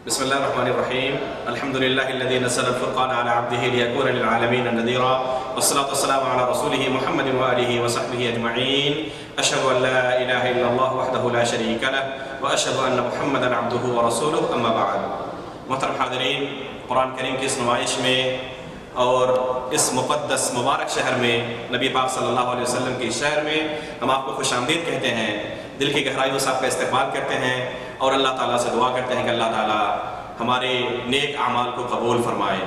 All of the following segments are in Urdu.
بسم الله الرحمن الرحيم. الحمد لله الذي نزل الفرقان على عبده ليكون للعالمين نذيرا، والصلاة والسلام على رسوله محمد وآله وصحبه أجمعين. أشهد أن لا إله إلا الله وحده لا شريك له، وأشهد أن محمدا عبده ورسوله. أما بعد. محترم حاضرین، قرآن کریم کی اس نمائش میں اور اس مقدس مبارک شہر میں، نبی پاک صلی اللہ علیہ وسلم کے شہر میں ہم آپ کو خوش آمدید کہتے ہیں، دل کی گہرائیوں سے آپ کا استقبال کرتے ہیں اور اللہ تعالیٰ سے دعا کرتے ہیں کہ اللہ تعالیٰ ہمارے نیک اعمال کو قبول فرمائے۔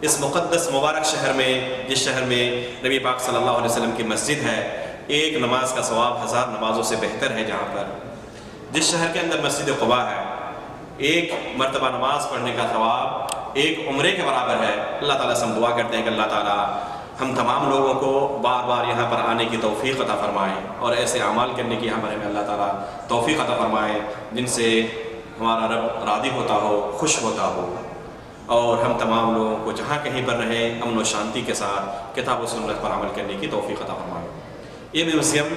اس مقدس مبارک شہر میں، جس شہر میں نبی پاک صلی اللہ علیہ وسلم کی مسجد ہے، ایک نماز کا ثواب 1000 نمازوں سے بہتر ہے۔ جہاں پر جس شہر کے اندر مسجد قباء ہے، ایک مرتبہ نماز پڑھنے کا ثواب ایک عمرے کے برابر ہے۔ اللہ تعالیٰ سے ہم دعا کرتے ہیں کہ اللہ تعالیٰ ہم تمام لوگوں کو بار بار یہاں پر آنے کی توفیق عطا فرمائے اور ایسے اعمال کرنے کی یہاں پر ہمیں اللہ تعالیٰ توفیق عطا فرمائے جن سے ہمارا رب راضی ہوتا ہو، خوش ہوتا ہو، اور ہم تمام لوگوں کو جہاں کہیں پر رہیں امن و شانتی کے ساتھ کتاب و سنت پر عمل کرنے کی توفیق عطا فرمائے۔ یہ میوزیم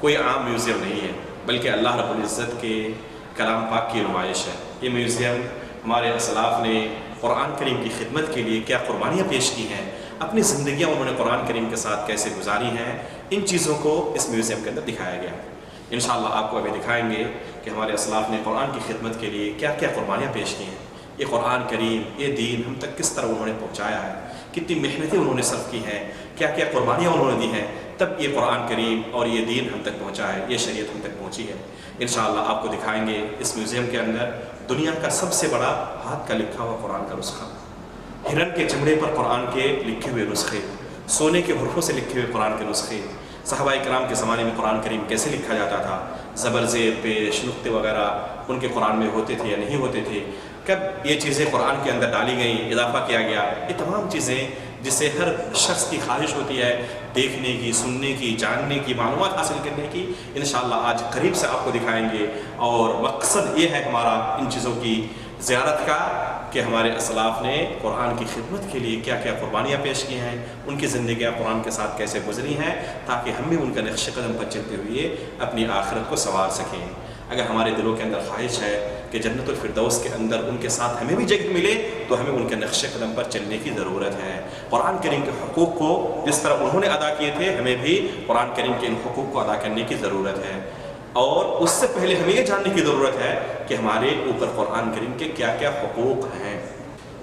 کوئی عام میوزیم نہیں ہے، بلکہ اللہ رب العزت کے کلام پاک کی نمائش ہے۔ یہ میوزیم ہمارے اسلاف نے قرآن کریم کی خدمت کے لیے کیا قربانیاں پیش کی ہیں، اپنی زندگیاں انہوں نے قرآن کریم کے ساتھ کیسے گزاری ہیں، ان چیزوں کو اس میوزیم کے اندر دکھایا گیا۔ انشاءاللہ آپ کو ابھی دکھائیں گے کہ ہمارے اسلاف نے قرآن کی خدمت کے لیے کیا کیا قربانیاں پیش کی ہیں۔ یہ قرآن کریم، یہ دین ہم تک کس طرح انہوں نے پہنچایا ہے، کتنی محنتیں انہوں نے صرف کی ہیں، کیا کیا قربانیاں انہوں نے دی ہیں، تب یہ قرآن کریم اور یہ دین ہم تک پہنچا ہے، یہ شریعت ہم تک پہنچی ہے۔ انشاءاللہ آپ کو دکھائیں گے اس میوزیم کے اندر دنیا کا سب سے بڑا ہاتھ کا لکھا ہوا قرآن کا نسخہ، ہرن کے چمڑے پر قرآن کے لکھے ہوئے نسخے، سونے کے حرفوں سے لکھے ہوئے قرآن کے نسخے، صحابہ کرام کے زمانے میں قرآن کریم کیسے لکھا جاتا تھا، زبر زیر پیش نقطے وغیرہ ان کے قرآن میں ہوتے تھے یا نہیں ہوتے تھے، کب یہ چیزیں قرآن کے اندر ڈالی گئیں، اضافہ کیا گیا، یہ تمام چیزیں جس سے ہر شخص کی خواہش ہوتی ہے دیکھنے کی، سننے کی، جاننے کی، معلومات حاصل کرنے کی، انشاءاللہ آج قریب سے آپ کو دکھائیں گے۔ اور مقصد یہ ہے ہمارا ان چیزوں کی زیارت کا کہ ہمارے اسلاف نے قرآن کی خدمت کے لیے کیا کیا قربانیاں پیش کی ہیں، ان کی زندگیاں قرآن کے ساتھ کیسے گزری ہیں، تاکہ ہم بھی ان کا نقش قدم پر چلتے ہوئے اپنی آخرت کو سنوار سکیں۔ اگر ہمارے دلوں کے اندر خواہش ہے کہ جنت الفردوس کے اندر ان کے ساتھ ہمیں بھی جگہ ملے، تو ہمیں ان کے نقش قدم پر چلنے کی ضرورت ہے۔ قرآن کریم کے حقوق کو جس طرح انہوں نے ادا کیے تھے، ہمیں بھی قرآن کریم کے ان حقوق کو ادا کرنے کی ضرورت ہے۔ اور اس سے پہلے ہمیں یہ جاننے کی ضرورت ہے کہ ہمارے اوپر قرآن کریم کے کیا کیا حقوق ہیں۔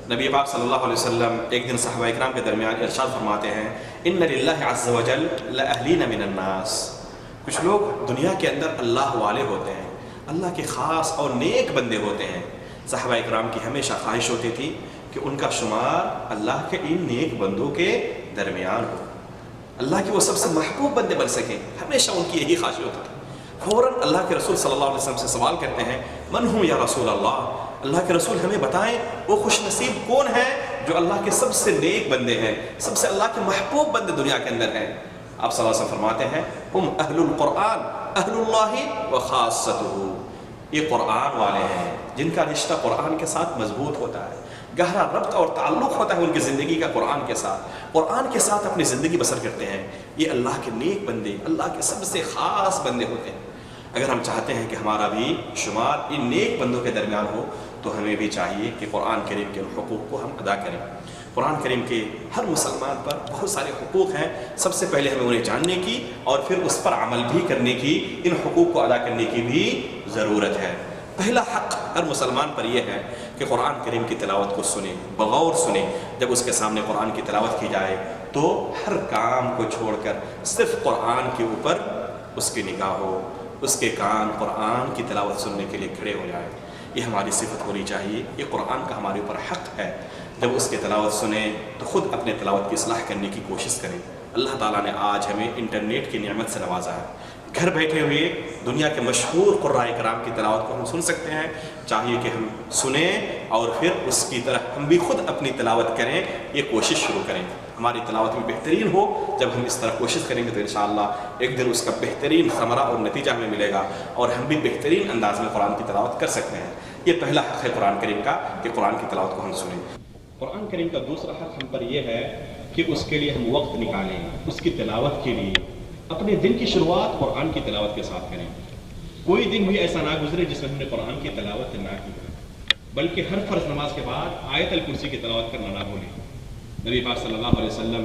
نبی پاک صلی اللہ علیہ وسلم ایک دن صحابہ اکرام کے درمیان ارشاد فرماتے ہیں، ان للہ عز وجل لأہلین من الناس۔ کچھ لوگ دنیا کے اندر اللہ والے ہوتے ہیں، اللہ کے خاص اور نیک بندے ہوتے ہیں۔ صحابہ اکرام کی ہمیشہ خواہش ہوتی تھی کہ ان کا شمار اللہ کے ان نیک بندوں کے درمیان ہو، اللہ کے وہ سب سے محبوب بندے بن سکیں، ہمیشہ ان کی یہی خواہش ہوتی تھی۔ فوراً اللہ کے رسول صلی اللہ علیہ وسلم سے سوال کرتے ہیں، من ہوں یا رسول اللہ کے رسول ہمیں بتائیں وہ خوش نصیب کون ہے جو اللہ کے سب سے نیک بندے ہیں، سب سے اللہ کے محبوب بندے دنیا کے اندر ہیں۔ آپ صلی اللہ علیہ وسلم فرماتے ہیں، ہم اہل القرآن اہل اللہ و خاصتہ، یہ قرآن والے ہیں جن کا رشتہ قرآن کے ساتھ مضبوط ہوتا ہے، گہرا ربط اور تعلق ہوتا ہے ان کی زندگی کا قرآن کے ساتھ، قرآن کے ساتھ اپنی زندگی بسر کرتے ہیں، یہ اللہ کے نیک بندے، اللہ کے سب سے خاص بندے ہوتے ہیں۔ اگر ہم چاہتے ہیں کہ ہمارا بھی شمار ان نیک بندوں کے درمیان ہو، تو ہمیں بھی چاہیے کہ قرآن کریم کے حقوق کو ہم ادا کریں۔ قرآن کریم کے ہر مسلمان پر بہت سارے حقوق ہیں، سب سے پہلے ہمیں انہیں جاننے کی اور پھر اس پر عمل بھی کرنے کی، ان حقوق کو ادا کرنے کی بھی ضرورت ہے۔ پہلا حق ہر مسلمان پر یہ ہے کہ قرآن کریم کی تلاوت کو سنیں، بغور سنیں۔ جب اس کے سامنے قرآن کی تلاوت کی جائے تو ہر کام کو چھوڑ کر صرف قرآن کے اوپر اس کی نگاہ ہو، اس کے کان قرآن کی تلاوت سننے کے لیے کھڑے ہو جائیں۔ یہ ہماری صفت ہونی چاہیے، یہ قرآن کا ہمارے اوپر حق ہے۔ جب اس کی تلاوت سنیں تو خود اپنے تلاوت کی اصلاح کرنے کی کوشش کریں۔ اللہ تعالیٰ نے آج ہمیں انٹرنیٹ کی نعمت سے نوازا ہے، گھر بیٹھے ہوئے دنیا کے مشہور قراء کرام کی تلاوت کو ہم سن سکتے ہیں۔ چاہیے کہ ہم سنیں اور پھر اس کی طرح ہم بھی خود اپنی تلاوت کریں، یہ کوشش شروع کریں۔ ہماری تلاوت میں بہترین ہو، جب ہم اس طرح کوشش کریں گے تو انشاءاللہ ایک دن اس کا بہترین ثمرہ اور نتیجہ ہمیں ملے گا اور ہم بھی بہترین انداز میں قرآن کی تلاوت کر سکتے ہیں۔ یہ پہلا حق ہے قرآن کریم کا کہ قرآن کی تلاوت کو ہم سنیں۔ قرآن کریم کا دوسرا حق ہم پر یہ ہے کہ اس کے لیے ہم وقت نکالیں، اس کی تلاوت کے لیے اپنے دن کی شروعات قرآن کی تلاوت کے ساتھ کریں۔ کوئی دن بھی ایسا نہ گزرے جس میں ہم نے قرآن کی تلاوت نہ کی۔ بلکہ ہر فرض نماز کے بعد آیت الکرسی کی تلاوت کرنا نہ بھولیں۔ نبی پاک صلی اللہ علیہ وسلم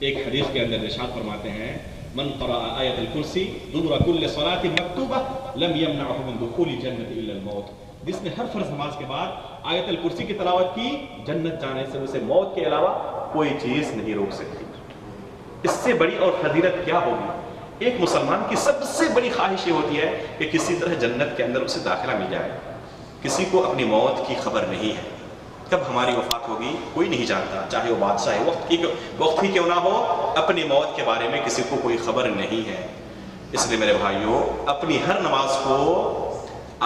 ایک حدیث کے اندر ارشاد فرماتے ہیں من قرأ آیت الکرسی دبر کل صلاۃ مکتوبہ لم یمنعہ من دخول الجنۃ الا الموت، جس نے ہر فرض نماز کے بعد آیت الکرسی کی تلاوت کی جنت جانے سے اسے موت کے علاوہ کوئی چیز نہیں روک سکتی۔ اس سے بڑی اور فضیلت کیا ہوگی؟ ایک مسلمان کی سب سے بڑی خواہش یہ ہوتی ہے کہ کسی طرح جنت کے اندر اسے داخلہ مل جائے۔ کسی کو اپنی موت کی خبر نہیں ہے، کب ہماری وفات ہوگی کوئی نہیں جانتا، چاہے وہ بادشاہ وقت ہی کیوں نہ ہو، اپنی موت کے بارے میں کسی کو کوئی خبر نہیں ہے۔ اس لیے میرے بھائیوں، اپنی ہر نماز کو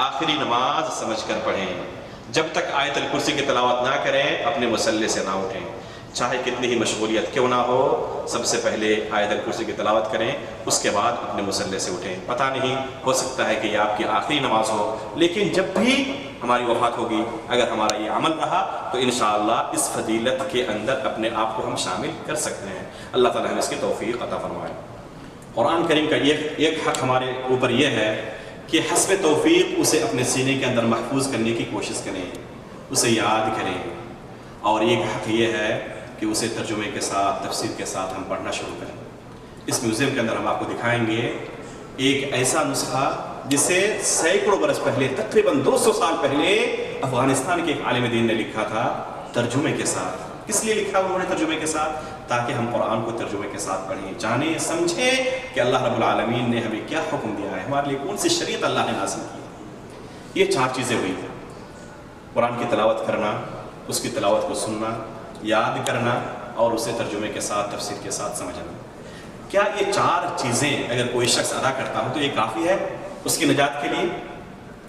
آخری نماز سمجھ کر پڑھیں۔ جب تک آیت الکرسی کی تلاوت نہ کریں اپنے مصلے سے نہ اٹھیں، چاہے کتنی ہی مشغولیت کیوں نہ ہو، سب سے پہلے آیت الکرسی کی تلاوت کریں، اس کے بعد اپنے مصلے سے اٹھیں۔ پتہ نہیں، ہو سکتا ہے کہ یہ آپ کی آخری نماز ہو، لیکن جب بھی ہماری وفات ہوگی اگر ہمارا یہ عمل رہا تو انشاءاللہ اس فضیلت کے اندر اپنے آپ کو ہم شامل کر سکتے ہیں۔ اللہ تعالیٰ ہمیں اس کی توفیق عطا فرمائے۔ قرآن کریم کا ایک حق ہمارے اوپر یہ ہے کہ حسب توفیق اسے اپنے سینے کے اندر محفوظ کرنے کی کوشش کریں، اسے یاد کریں، اور ایک حق یہ ہے کہ اسے ترجمے کے ساتھ تفسیر کے ساتھ ہم پڑھنا شروع کریں۔ اس میوزیم کے اندر ہم آپ کو دکھائیں گے ایک ایسا نسخہ جسے سینکڑوں برس پہلے، تقریباً 200 سال پہلے افغانستان کے ایک عالم دین نے لکھا تھا ترجمے کے ساتھ۔ کس لیے لکھا انہوں نے ترجمے کے ساتھ؟ تاکہ ہم قرآن کو ترجمے کے ساتھ پڑھیں، جانیں، سمجھیں کہ اللہ رب العالمین نے ہمیں کیا حکم دیا ہے، ہمارے لیے کون سی شریعت اللہ نے نازل کی ہے۔ یہ 4 چیزیں ہوئی ہیں: قرآن کی تلاوت کرنا، اس کی تلاوت کو سننا، یاد کرنا، اور اسے ترجمے کے ساتھ تفسیر کے ساتھ سمجھنا۔ کیا یہ 4 چیزیں اگر کوئی شخص ادا کرتا ہو تو یہ کافی ہے اس کی نجات کے لیے؟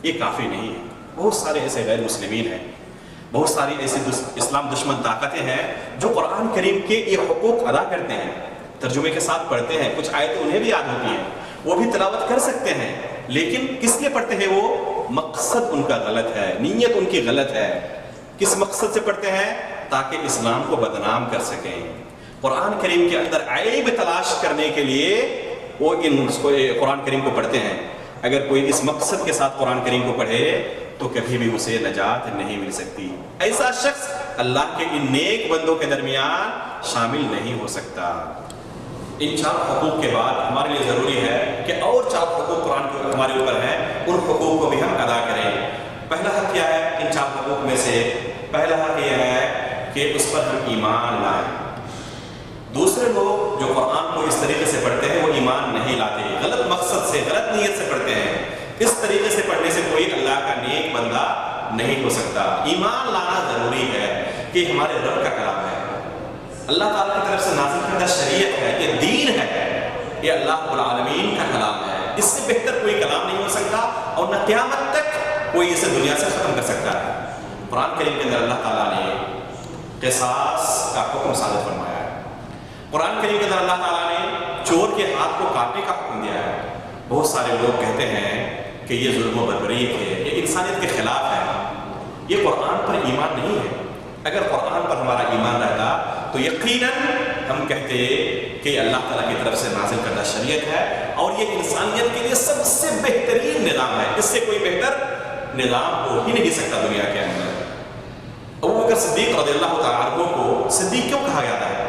یہ کافی نہیں ہے۔ بہت سارے ایسے غیر مسلمین ہیں، بہت ساری ایسی اسلام دشمن طاقتیں ہیں جو قرآن کریم کے یہ حقوق ادا کرتے ہیں، ترجمے کے ساتھ پڑھتے ہیں، کچھ آیتیں انہیں بھی یاد ہوتی ہیں، وہ بھی تلاوت کر سکتے ہیں، لیکن کس لیے پڑھتے ہیں وہ؟ مقصد ان کا غلط ہے، نیت ان کی غلط ہے۔ کس مقصد سے پڑھتے ہیں؟ تاکہ اسلام کو بدنام کر سکیں۔ قرآن کریم کے اندر عیب تلاش کرنے کے لیے وہ قرآن کریم کو پڑھتے ہیں۔ اگر کوئی اس مقصد کے ساتھ قرآن کریم کو پڑھے تو کبھی بھی اسے نجات نہیں مل سکتی۔ ایسا شخص اللہ کے ان نیک بندوں کے درمیان شامل نہیں ہو سکتا۔ ان 4 حقوق کے بعد ہمارے لیے ضروری ہے کہ اور 4 حقوق قرآن کے ہمارے اوپر ہیں، ان حقوق کو بھی ہم ادا کریں۔ پہلا حق کیا ہے ان 4 حقوق میں سے؟ پہلا حق یہ ہے کہ اس پر ہم ایمان لائیں۔ دوسرے لوگ جو قرآن کو اس طریقے سے پڑھتے ہیں وہ ایمان نہیں لاتے، غلط مقصد سے، غلط نیت سے پڑھتے ہیں۔ اس طریقے سے پڑھنے سے کوئی اللہ کا نیک بندہ نہیں ہو سکتا۔ ایمان لانا ضروری ہے کہ ہمارے رب کا کلام ہے، اللہ تعالیٰ کی طرف سے نازل کردہ شریعت ہے، یہ دین ہے، یہ اللہ رب العالمین کا کلام ہے۔ اس سے بہتر کوئی کلام نہیں ہو سکتا، اور نہ قیامت تک کوئی اسے دنیا سے ختم کر سکتا ہے۔ قرآن کریم کے اندر اللہ تعالیٰ نے قصاص کا حکم صادر فرمایا ہے۔ قرآن کریم کے اندر اللہ تعالیٰ نے چور کے ہاتھ کو کاٹنے کا حکم دیا ہے۔ بہت سارے لوگ کہتے ہیں کہ یہ ظلم و بربریت ہے، یہ انسانیت کے خلاف ہے، یہ قرآن پر ایمان نہیں ہے۔ اگر قرآن پر ہمارا ایمان رہتا تو یقیناً ہم کہتے کہ یہ اللہ تعالیٰ کی طرف سے نازل کردہ شریعت ہے، اور یہ انسانیت کے لیے سب سے بہترین نظام ہے، اس سے کوئی بہتر نظام ہو ہی نہیں سکتا دنیا کے اندر۔ ابوبکر صدیق رضی اللہ تعالیٰ عنہ کو صدیق کیوں کہا جاتا ہے؟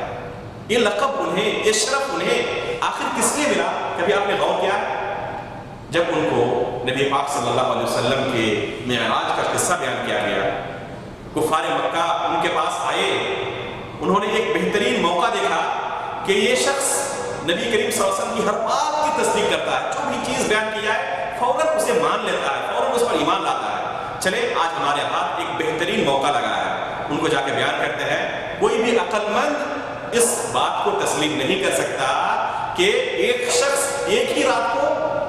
یہ لقب انہیں، یہ شرف انہیں آخر کس لیے ملا؟ کبھی آپ نے غور کیا؟ جب ان کو نبی پاک صلی اللہ علیہ وسلم کے معراج کا قصہ بیان کیا گیا، کفار مکہ ان کے پاس آئے، انہوں نے ایک بہترین موقع دیکھا کہ یہ شخص نبی کریم صلی اللہ علیہ وسلم کی ہر بات کی تصدیق کرتا ہے، جو بھی چیز بیان کی جائے فوراً اسے مان لیتا ہے، فوراً اس پر ایمان لاتا ہے۔ چلے آج ہمارے ہاتھ ایک بہترین موقع لگا ہے، ان کو جا کے بیان کرتے ہیں۔ کوئی بھی عقل مند اس بات کو تسلیم نہیں کر سکتا کہ ایک شخص ایک ہی رات کو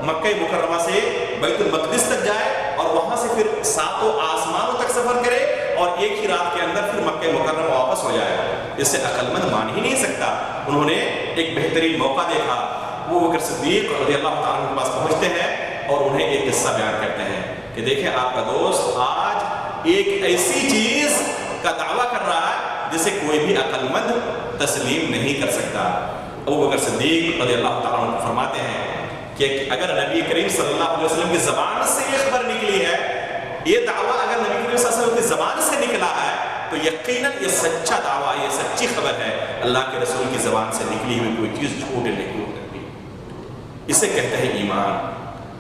مکہ مکرمہ سے بیت المقدس تک جائے اور وہاں سے پھر 7 آسمانوں تک سفر کرے اور ایک ہی رات کے اندر پھر مکہ مکرمہ واپس ہو جائے۔ اسے عقل مند مان ہی نہیں سکتا۔ انہوں نے ایک بہترین موقع دیکھا، وہ ابوبکر صدیق رضی اللہ تعالیٰ عنہ کے پاس پہنچتے ہیں اور انہیں ایک قصہ بیان کرتے ہیں کہ دیکھیں آپ کا دوست آج ایک ایسی چیز کا دعویٰ کر رہا ہے جسے کوئی بھی عقل مند تسلیم نہیں کر سکتا۔ ابوبکر صدیق رضی اللہ تعالیٰ عنہ فرماتے ہیں کہ اگر نبی کریم صلی اللہ علیہ وسلم کی زبان سے یہ خبر نکلی ہے یہ دعویٰ اگر نبی کریم صلی اللہ علیہ وسلم کی زبان سے نکلا ہے تو یقیناً یہ سچا دعویٰ، یہ سچی خبر ہے، اللہ کے رسول کی زبان سے نکلی ہوئی کوئی چیز جھوٹ نہیں ہو سکتی۔ اسے کہتے ہیں ایمان۔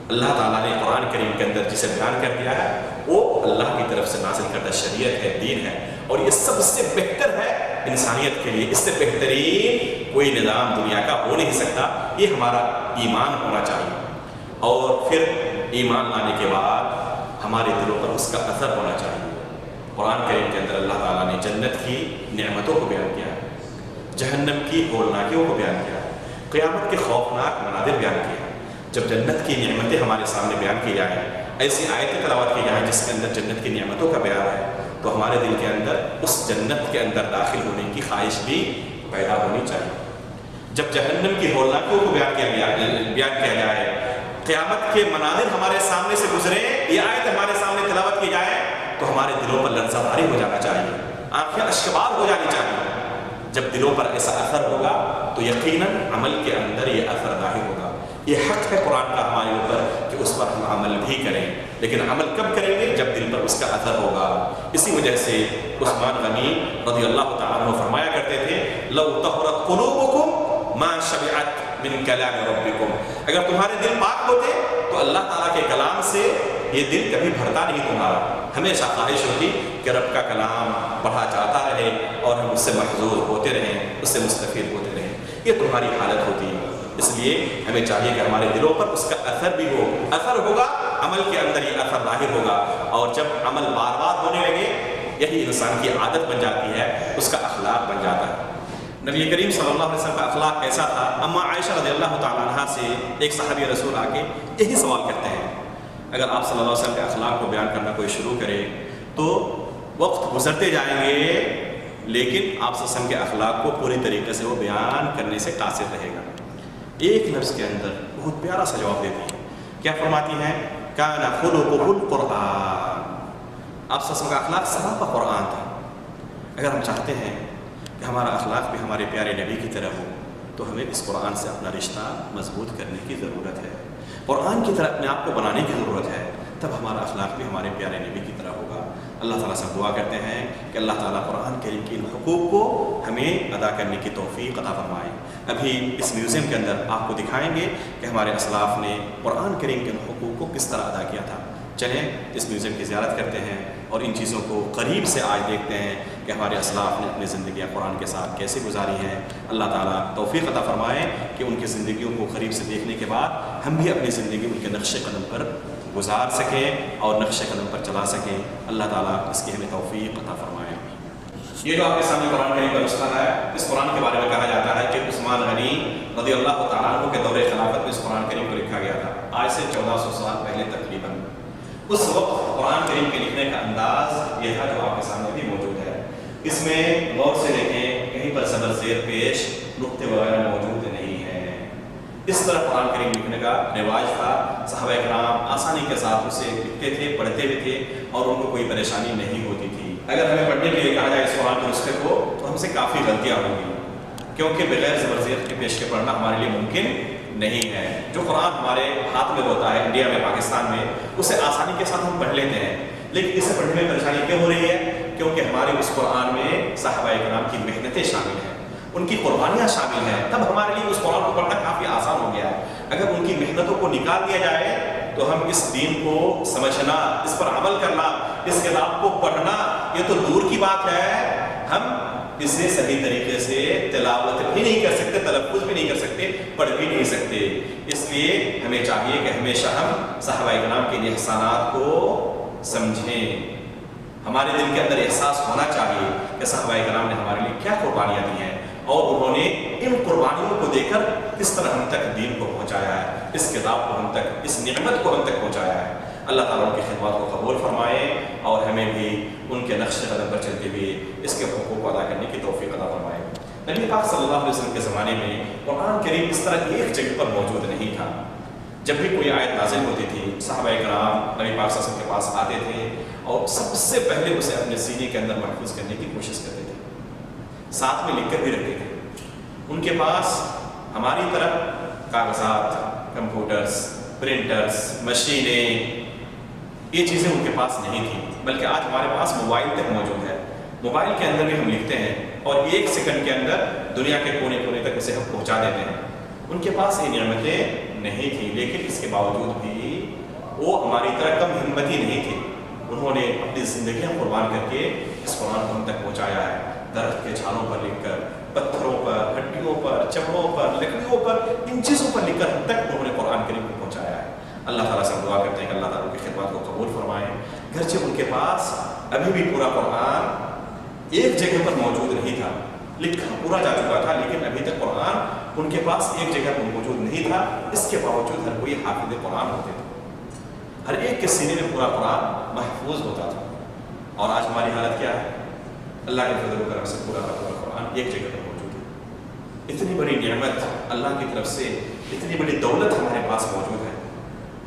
اللہ تعالیٰ نے قرآن کریم کے اندر جسے بیان کر دیا ہے وہ اللہ کی طرف سے نازل کردہ شریعت ہے، دین ہے، اور یہ سب سے بہتر ہے انسانیت کے لیے۔ اس سے بہترین کوئی نظام دنیا کا ہو نہیں سکتا۔ یہ ہمارا ایمان ہونا چاہیے، اور پھر ایمان لانے کے بعد ہمارے دلوں پر اس کا اثر ہونا چاہیے۔ قرآن کریم کے اندر اللہ تعالیٰ نے جنت کی نعمتوں کو بیان کیا ہے، جہنم کی ہولناکیوں کو بیان کیا ہے، قیامت کے خوفناک مناظر بیان کیا ہے۔ جب جنت کی نعمتیں ہمارے سامنے بیان کی جائیں، ایسی آیتیں تلاوت کی جائیں جس کے اندر جنت کی نعمتوں کا بیان ہے، تو ہمارے دل کے اندر اس جنت کے اندر داخل ہونے کی خواہش بھی پیدا ہونی چاہیے۔ جب جہنم کی ہولناکیوں کو بیان کیا جائے، قیامت کے مناظر ہمارے سامنے سے گزرے، یہ آیت ہمارے سامنے تلاوت کی جائے، تو ہمارے دلوں پر لرزہ طاری ہو جانا چاہیے، آنکھیں اشکبار ہو جانی چاہیے۔ جب دلوں پر ایسا اثر ہوگا تو یقیناً عمل کے اندر یہ اثر ظاہر ہوگا۔ یہ حق ہے قرآن کا ہمارے اوپر کہ اس پر ہم عمل بھی کریں، لیکن عمل کب کریں گے؟ جب دل پر اس کا اثر ہوگا۔ اسی وجہ سے عثمان غنی رضی اللہ تعالیٰ عنہ فرمایا کرتے تھے، لو طہرت قلوبکم ما شبعت من کلام ربکم، اگر تمہارے دل پاک ہوتے تو اللہ تعالیٰ کے کلام سے یہ دل کبھی بھرتا نہیں تمہارا، ہمیشہ خواہش ہوتی کہ رب کا کلام پڑھا جاتا رہے اور ہم اس سے محظوظ ہوتے رہیں، اس سے مستفید ہوتے رہیں۔ یہ تمہاری حالت ہوتی ہے۔ اس لیے ہمیں چاہیے کہ ہمارے دلوں پر اس کا اثر بھی ہو، اثر ہوگا، عمل کے اندر یہ اثر ظاہر ہوگا، اور جب عمل بار بار ہونے لگے یہی انسان کی عادت بن جاتی ہے، اس کا اخلاق بن جاتا ہے۔ نبی کریم صلی اللہ علیہ وسلم کا اخلاق کیسا تھا؟ اما عائشہ رضی اللہ تعالیٰ عنہ سے ایک صحابی رسول آ کے یہی سوال کرتے ہیں، اگر آپ صلی اللہ علیہ وسلم کے اخلاق کو بیان کرنا کوئی شروع کرے تو وقت گزرتے جائیں گے، لیکن آپ صلی اللہ علیہ وسلم کے اخلاق کو پوری طریقے سے وہ بیان کرنے سے قاصر رہے گا۔ ایک لفظ کے اندر بہت پیارا سا جواب دیتی ہے، کیا فرماتی ہیں؟ کان خلقہ القرآن، آپ صلی اللہ علیہ وسلم کا اخلاق سراپا قرآن تھا۔ اگر ہم چاہتے ہیں کہ ہمارا اخلاق بھی ہمارے پیارے نبی کی طرح ہو تو ہمیں اس قرآن سے اپنا رشتہ مضبوط کرنے کی ضرورت ہے، قرآن کی طرح اپنے آپ کو بنانے کی ضرورت ہے، تب ہمارا اخلاق بھی ہمارے پیارے نبی کی طرح ہوگا۔ اللہ تعالیٰ سے دعا کرتے ہیں کہ اللہ تعالیٰ قرآن کریم کے ان حقوق کو ہمیں ادا کرنے کی توفیق عطا فرمائے۔ ابھی اس میوزیم کے اندر آپ کو دکھائیں گے کہ ہمارے اسلاف نے قرآن کریم کے ان حقوق کو کس طرح ادا کیا تھا۔ چلیں اس میوزیم کی زیارت کرتے ہیں اور ان چیزوں کو قریب سے آج دیکھتے ہیں کہ ہمارے اسلاف نے اپنی زندگیاں قرآن کے ساتھ کیسے گزاری ہیں۔ اللہ تعالیٰ توفیق عطا فرمائے کہ ان کی زندگیوں کو قریب سے دیکھنے کے بعد ہم بھی اپنی زندگی ان کے نقش قدم پر گزار سکیں اور نقش قدم پر چلا سکیں۔ اللہ تعالیٰ اس کی ہمیں توفیق عطا فرمائے۔ یہ جو آپ کے سامنے قرآن کریم کا نسخہ ہے، اس قرآن کے بارے میں کہا جاتا ہے کہ عثمان غنی رضی اللہ تعالیٰ عنہ کے دور خلافت میں اس قرآن کریم کو لکھا گیا تھا، آج سے 1400 سال پہلے تقریباً۔ اس وقت قرآن کریم کے لکھنے کا انداز یہ تھا جو آپ کے سامنے بھی موجود ہے۔ اس میں غور سے دیکھیں، کہیں پر زبر زیر پیش نقطے وغیرہ موجود نہیں ہیں۔ اس طرح قرآن کریم لکھنے کا رواج تھا، صحابہ کرام آسانی کے ساتھ اسے لکھتے تھے، پڑھتے بھی تھے اور ان کو کوئی پریشانی نہیں ہوتی تھی۔ اگر ہمیں پڑھنے کے لیے کہا جائے اس قرآن کے نسخے کو تو ہم سے کافی غلطیاں ہوں گی، کیونکہ بغیر زبر زیر کے پیش کے پڑھنا ہمارے لیے ممکن نہیں ہے۔ جو قرآن ہمارے ہاتھ میں ہوتا ہے انڈیا میں، پاکستان میں، اسے آسانی کے ساتھ ہم پڑھ لیتے ہیں، لیکن اسے پڑھنے میں پریشانی کیوں ہو رہی ہے؟ کیونکہ ہمارے اس قرآن میں صحابہ کرام کی محنتیں شامل ہیں، ان کی قربانیاں شامل ہیں، تب ہمارے لیے اس قرآن کو پڑھنا کافی آسان ہو گیا ہے۔ اگر ان کی محنتوں کو نکال دیا جائے تو ہم اس دین کو سمجھنا، اس پر عمل کرنا، اس کتاب کو پڑھنا یہ تو دور کی بات ہے، ہم اسے صحیح طریقے سے تلاوت بھی نہیں کر سکتے، تلفظ بھی نہیں کر سکتے، پڑھ بھی نہیں سکتے۔ اس لیے ہمیں چاہیے کہ ہمیشہ ہم صحابہ کرام کے ان احسانات کو سمجھیں، ہمارے دل کے اندر احساس ہونا چاہیے کہ صحابہ کرام نے ہمارے لیے کیا قربانیاں دی ہیں اور انہوں نے ان قربانیوں کو دے کر کس طرح ہم تک دین کو پہنچایا ہے، اس کتاب کو ہم تک، اس نعمت کو ہم تک پہنچایا ہے۔ اللہ تعالیٰ ان کی خدمات کو قبول فرمائے اور ہمیں بھی ان کے نقش قدم پر چلتے ہوئے اس کے حقوق کو ادا کرنے کی توفیق عطا فرمائے۔ نبی پاک صلی اللہ علیہ وسلم کے زمانے میں قرآن کریم اس طرح ایک جگہ پر موجود نہیں تھا۔ جب بھی کوئی آیت نازل ہوتی تھی، صحابہ کرام نبی پاک صلی اللہ علیہ وسلم کے پاس آتے تھے اور سب سے پہلے اسے اپنے سینے کے اندر محفوظ کرنے کی کوشش کرتے تھے، ساتھ میں لکھ کر بھی رکھتے تھے۔ ان کے پاس ہماری طرح کاغذات، کمپیوٹرز، پرنٹرز، مشینیں یہ چیزیں ان کے پاس نہیں تھیں، بلکہ آج ہمارے پاس موبائل تک موجود ہے۔ موبائل کے اندر بھی ہم لکھتے ہیں اور 1 سیکنڈ کے اندر دنیا کے کونے کونے تک اسے ہم پہنچا دیتے ہیں۔ ان کے پاس یہ نعمتیں نہیں تھیں، لیکن اس کے باوجود بھی وہ ہماری طرح کم ہمتی نہیں تھے۔ انہوں نے اپنی زندگیاں قربان کر کے اس قرآن کو ہم تک پہنچایا ہے۔ درخت کے چھالوں پر لکھ کر، پتھروں پر، ہڈیوں پر، چمڑوں پر، لکڑیوں پر، ان چیزوں پر لکھ کر ہم تک انہوں نے قرآن کریم کو پہنچایا ہے۔ اللہ تعالیٰ سے ہم دعا کرتے ہیں کہ اللہ تعالیٰ ان کی خدمات کو قبول فرمائیں۔ گرچہ ان کے پاس ابھی بھی پورا قرآن ایک جگہ پر موجود نہیں تھا، لکھا پورا جا چکا تھا، لیکن ابھی تک قرآن ان کے پاس ایک جگہ پر موجود نہیں تھا۔ اس کے باوجود ہر کوئی حافظ قرآن ہوتے تھے، ہر ایک کے سینے میں پورا قرآن محفوظ ہوتا تھا۔ اور آج ہماری حالت کیا ہے؟ اللہ کے فضل و کرم سے پورا قرآن ایک جگہ پر موجود ہے۔ اتنی بڑی نعمت اللہ کی طرف سے، اتنی بڑی دولت ہمارے پاس موجود ہے،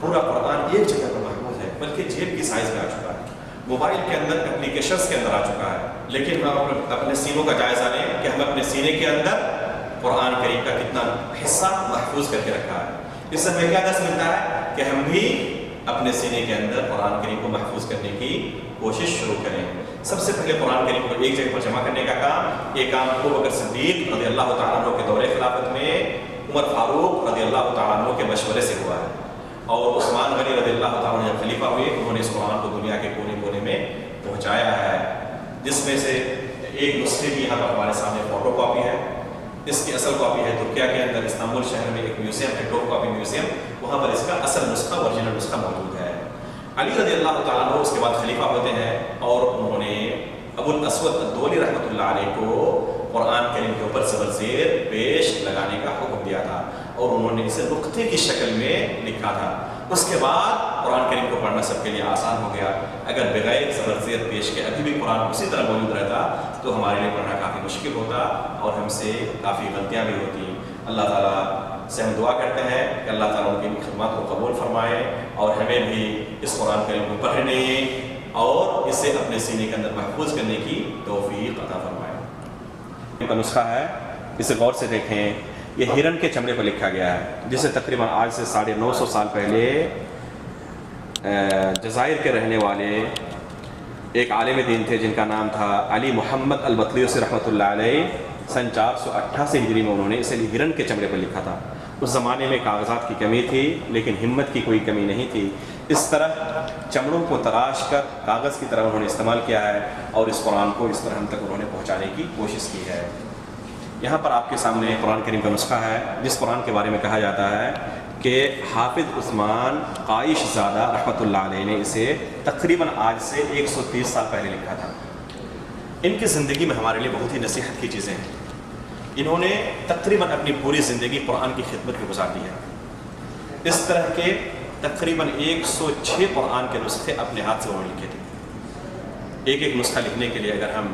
پورا قرآن ایک جگہ پر محفوظ ہے، بلکہ جیب کی سائز میں آ چکا ہے، موبائل کے اندر، اپلیکیشنز کے اندر آ چکا ہے۔ لیکن ہم اپنے سینوں کا جائزہ لیں کہ ہم اپنے سینے کے اندر قرآن کریم کا کتنا حصہ محفوظ کر کے رکھا ہے۔ اس سے ہمیں کیا درس ملتا ہے کہ ہم بھی اپنے سینے کے اندر قرآن کریم کو محفوظ کرنے کی کوشش شروع کریں۔ سب سے پہلے قرآن کریم کو ایک جگہ پر جمع کرنے کا کام، یہ کام ابو بکر صدیق رضی اللہ تعالیٰ عنہ کے دور خلافت میں عمر فاروق رضی اللہ تعالیٰ عنہ کے مشورے سے ہوا ہے، اور عثمان غنی رضی اللہ تعالیٰ عنہ جب خلیفہ ہوئے انہوں نے اس قرآن کو دنیا کے کونے کونے میں پہنچایا ہے، جس میں سے ایک نسخے کی یہاں پر ہمارے سامنے فوٹو کاپی ہے۔ اس کی اصل کاپی ہے ترکیہ کے اندر استنبول شہر میں ایک میوزیم ہے، ٹوپ کاپی میوزیم، وہاں پر اس کا اصل نسخہ، اوریجنل نسخہ موجود ہے۔ علی رضی اللہ تعالیٰ عنہ اس کے بعد خلیفہ ہوتے ہیں، اور انہوں نے ابو الاسود الدولی رحمۃ اللہ علیہ کو قرآن کریم کے اوپر زبر زیر پیش لگانے کا حکم دیا تھا، اور انہوں نے اسے نقطے کی شکل میں لکھا تھا۔ اس کے بعد قرآن کریم کو پڑھنا سب کے لیے آسان ہو گیا۔ اگر بغیر زبر زیر پیش کے ابھی بھی قرآن اسی طرح موجود رہتا تو ہمارے لیے پڑھنا کافی مشکل ہوتا، اور ہم سے کافی غلطیاں بھی ہوتی۔ اللہ تعالیٰ سے ہم دعا کرتے ہیں کہ اللہ تعالیٰ ان کی خدمات کو قبول فرمائے، اور ہمیں بھی اس قرآن کریم کو پڑھنے اور اسے اپنے سینے کے اندر محفوظ کرنے کی توفیق عطا فرمائے۔ ان کا نسخہ ہے، اسے غور سے دیکھیں، یہ ہرن کے چمڑے پر لکھا گیا ہے، جسے تقریباً آج سے 950 سال پہلے جزائر کے رہنے والے ایک عالم دین تھے جن کا نام تھا علی محمد البطلیسی رحمۃ اللہ علیہ، سن 488 ہجری میں انہوں نے اسے ہرن کے چمڑے پر لکھا تھا۔ اس زمانے میں کاغذات کی کمی تھی، لیکن ہمت کی کوئی کمی نہیں تھی۔ اس طرح چمڑوں کو تراش کر کاغذ کی طرح انہوں نے استعمال کیا ہے، اور اس قرآن کو اس طرح ہم تک انہوں نے پہنچانے کی کوشش کی ہے۔ یہاں پر آپ کے سامنے قرآن کریم کا نسخہ ہے، جس قرآن کے بارے میں کہا جاتا ہے کہ حافظ عثمان قائش زادہ رحمۃ اللہ علیہ نے اسے تقریباً آج سے 130 سال پہلے لکھا تھا۔ ان کی زندگی میں ہمارے لیے بہت ہی نصیحت کی چیزیں ہیں۔ انہوں نے تقریباً اپنی پوری زندگی قرآن کی خدمت میں گزار دی ہے۔ اس طرح کے تقریباً 106 قرآن کے نسخے اپنے ہاتھ سے انہوں نے لکھے تھے۔ ایک ایک نسخہ لکھنے کے لیے اگر ہم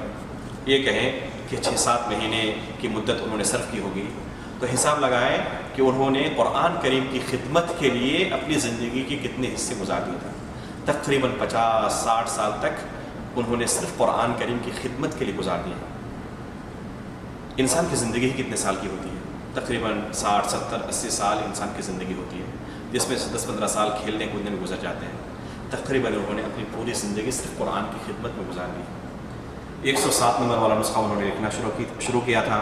یہ کہیں کہ 6-7 مہینے کی مدت انہوں نے صرف کی ہوگی، تو حساب لگائیں کہ انہوں نے قرآن کریم کی خدمت کے لیے اپنی زندگی کے کتنے حصے گزار دیے تھے۔ تقریباً 50-60 سال تک انہوں نے صرف قرآن کریم کی خدمت کے لیے گزار دیے۔ انسان کی زندگی کتنے سال کی ہوتی ہے؟ تقریباً 60, 70, 80 سال انسان کی زندگی ہوتی ہے، جس میں سے 10-15 سال کھیلنے کودنے میں گزر جاتے ہیں۔ تقریباً انہوں نے اپنی پوری زندگی صرف قرآن کی خدمت میں گزار دی۔ 107 نمبر والا نسخہ انہوں نے لکھنا شروع کیا تھا۔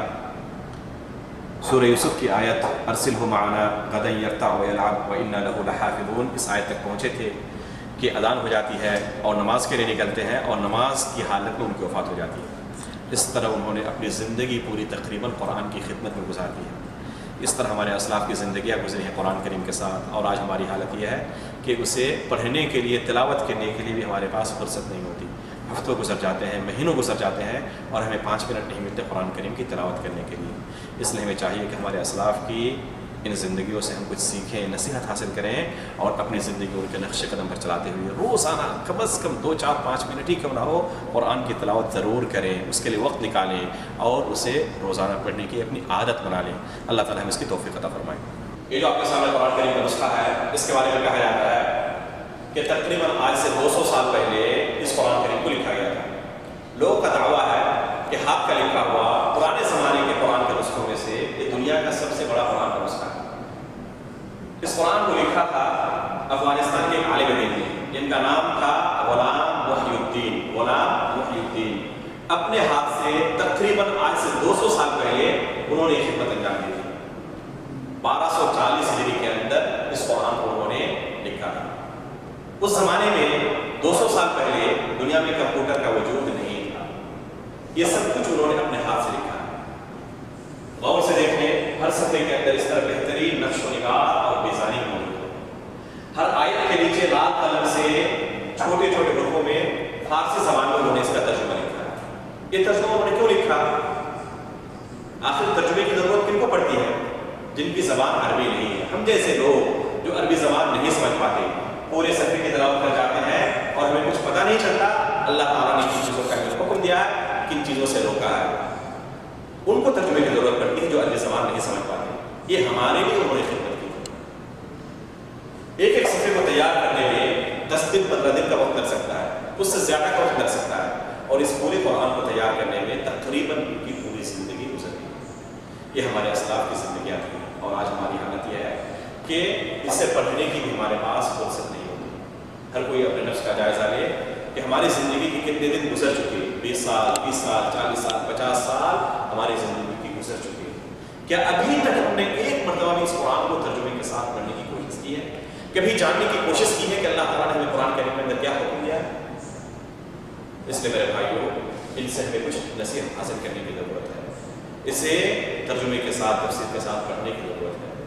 سورہ یوسف کی آیت ارسلہ معنا غدا یرتع ویلعب وانا لہ لحافظون، اس آیت تک پہنچے تھے کہ اذان ہو جاتی ہے اور نماز کے لیے نکلتے ہیں، اور نماز کی حالت میں ان کی وفات ہو جاتی ہے۔ اس طرح انہوں نے اپنی زندگی پوری تقریباً قرآن کی خدمت میں گزار دی ہے۔ اس طرح ہمارے اسلاف کی زندگیاں گزری ہیں قرآن کریم کے ساتھ، اور آج ہماری حالت یہ ہے کہ اسے پڑھنے کے لیے، تلاوت کرنے کے لیے بھی ہمارے پاس فرصت نہیں ہوتی۔ ہفتوں گزر جاتے ہیں، مہینوں گزر جاتے ہیں، اور ہمیں 5 منٹ نہیں ملتے قرآن کریم کی تلاوت کرنے کے لیے۔ اس لیے ہمیں چاہیے کہ ہمارے اسلاف کی ان زندگیوں سے ہم کچھ سیکھیں، نصیحت حاصل کریں، اور اپنی زندگی ان کے نقش قدم پر چلاتے ہوئے روزانہ کم از کم 2-4-5 منٹ ہی کم نہ ہو قرآن کی تلاوت ضرور کریں، اس کے لیے وقت نکالیں، اور اسے روزانہ پڑھنے کی اپنی عادت بنا لیں۔ اللہ تعالیٰ ہم اس کی توفیق عطا فرمائے۔ یہ جو آپ کے سامنے قرآن کریم کا نسخہ ہے، اس کے بارے میں کہا جاتا ہے کہ تقریباً آج سے 200 سال پہلے اس قرآن کریم کو لکھا گیا تھا۔ لوگوں کا دعویٰ ہے کہ ہاتھ کا لکھا ہوا پرانے زمانے کے قرآن کے نسخوں میں سے یہ دنیا کا سب سے بڑا قرآن کا نسخہ ہے۔ اس قرآن کو لکھا تھا افغانستان کے ایک عالم دین نے، ان کا نام تھا غلام محی الدین، غلام محی الدین۔ اپنے ہاتھ سے تقریباً آج سے 200 سال پہلے انہوں نے خدمت انجام دی تھی۔ 1240 ہجری کے اندر اس قرآن کو انہوں نے لکھا تھا۔ اس زمانے میں 200 سال پہلے دنیا میں کمپیوٹر کا وجود نہیں تھا، یہ سب کچھ انہوں نے اپنے ہاتھ سے لکھا۔ غور سے دیکھیں، ہر صفحے کے اندر اس طرح بہترین نقش و نگار اور ڈیزائننگ موجود ہے۔ ہر آیت کے نیچے لال قلم سے چھوٹے چھوٹے حروفوں میں فارسی زبان میں انہوں نے اس کا ترجمہ لکھا ہے۔ یہ ترجمہ انہوں نے کیوں لکھا؟ آخر ترجمے کی ضرورت کن کو پڑتی ہے؟ جن کی زبان عربی نہیں ہے۔ ہم جیسے لوگ جو عربی زبان نہیں سمجھ پاتے، پورے صفحے کی تلاوت کر جاتے ہیں اور ہمیں کچھ پتہ نہیں چلتا اللہ تعالیٰ نے کن چیزوں کا حکم دیا ہے، کن چیزوں سے روکا ہے۔ ان کو ترجمے کی ضرورت پڑتی ہے جو عربی زبان نہیں سمجھ پاتے۔ یہ ہمارے لیے انہوں نے خدمت کی۔ ایک ایک صفحے کو تیار کرنے میں 10 دن 15 دن کا وقت لگ سکتا ہے، اس سے زیادہ کا وقت لگ سکتا ہے، اور اس پورے قرآن کو تیار کرنے میں تقریباً ان کی پوری زندگی گزر گئی۔ یہ ہمارے اسلاف کی زندگیاں تھیں، اور آج ہماری حالت یہ ہے کہ اسے پڑھنے کی بھی ہمارے پاس فرصت نہیں ہوتی۔ ہر کوئی اپنے نفس کا جائزہ لے کہ ہماری زندگی کے کتنے دن گزر چکے، 20 سال 20 سال 40 سال 50 سال ہماری زندگی کی گزر چکی ہے۔ کیا ابھی تک ہم نے ایک مرتبہ بھی اس قرآن کو ترجمے کے ساتھ پڑھنے کی کوشش کی ہے؟ کبھی جاننے کی کوشش کی ہے کہ اللہ تعالیٰ نے ہمیں قرآن کریم کے اندر کیا حکم دیا ہے؟ اس لیے میرے بھائیوں، ان سے ہمیں کچھ نصیحت حاصل کرنے کی ضرورت ہے، اسے ترجمے کے ساتھ تفسیر کے ساتھ پڑھنے کی ضرورت ہے۔